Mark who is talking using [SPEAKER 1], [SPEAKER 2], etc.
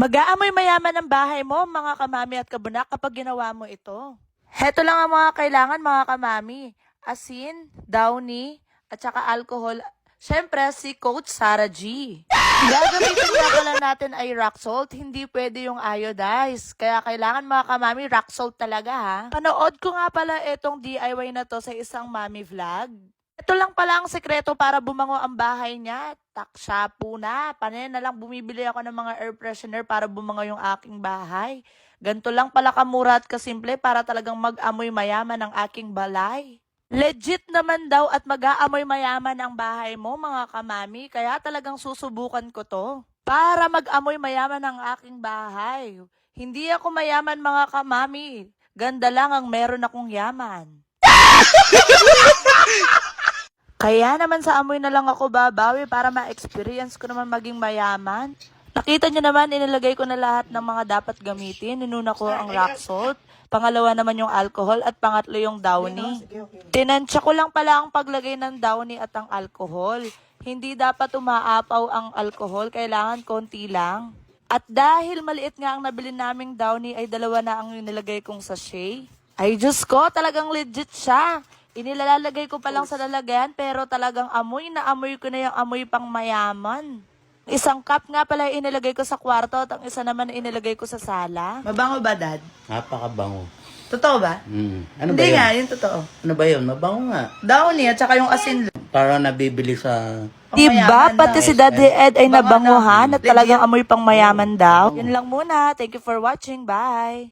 [SPEAKER 1] Mag-aamoy mayaman ang bahay mo, mga kamami at kabunak, kapag ginawa mo ito. Heto lang ang mga kailangan, mga kamami. Asin, downy, at saka alcohol. Siyempre, si Coach Sarah G. Gagamitin nga pala natin ay rock salt, hindi pwede yung iodized. Kaya kailangan, mga kamami, rock salt talaga ha. Panood ko nga pala itong DIY na to sa isang mami vlog. Ito lang pala ang sekreto para bumango ang bahay niya. Shampoo na. Panay na lang bumibili ako ng mga air freshener para bumango yung aking bahay. Ganito lang pala kamura at kasimple para talagang mag-amoy mayaman ang aking balay. Legit naman daw at mag-aamoy mayaman ang bahay mo, mga kamami. Kaya talagang susubukan ko to. Para mag-amoy mayaman ang aking bahay. Hindi ako mayaman, mga kamami. Ganda lang ang meron akong yaman. Kaya naman sa amoy na lang ako babawi para ma-experience ko naman maging mayaman. Nakita nyo naman, inilagay ko na lahat ng mga dapat gamitin. Ninuna ko ang rock salt. Pangalawa naman yung alcohol at pangatlo yung downy. Tinansya ko lang pala ang paglagay ng downy at ang alcohol. Hindi dapat umaapaw ang alcohol, kailangan konti lang. At dahil maliit nga ang nabili naming downy ay dalawa na ang nilagay kong sachet. Ay Diyos ko, talagang legit siya. Inilalagay ko pa lang sa lalagyan pero talagang amoy na amoy ko na yung amoy pang mayaman. Isang cup nga pala inilagay ko sa kwarto at ang isa naman inilagay ko sa sala.
[SPEAKER 2] Mabango ba, Dad?
[SPEAKER 3] Napakabango.
[SPEAKER 2] Totoo ba?
[SPEAKER 3] Ano ba
[SPEAKER 2] Hindi
[SPEAKER 3] yun?
[SPEAKER 2] nga, yun totoo.
[SPEAKER 3] Ano ba yun? Mabango nga.
[SPEAKER 2] Downy at saka yung asin.
[SPEAKER 3] Para nabibili sa...
[SPEAKER 1] Diba?
[SPEAKER 2] Mayaman
[SPEAKER 1] Pati
[SPEAKER 2] daw.
[SPEAKER 1] si Daddy Ed ay
[SPEAKER 2] Bango
[SPEAKER 1] nabanguhan
[SPEAKER 2] na.
[SPEAKER 1] at talagang amoy pang mayaman daw.
[SPEAKER 3] Oo.
[SPEAKER 1] Yun lang muna. Thank you for watching. Bye!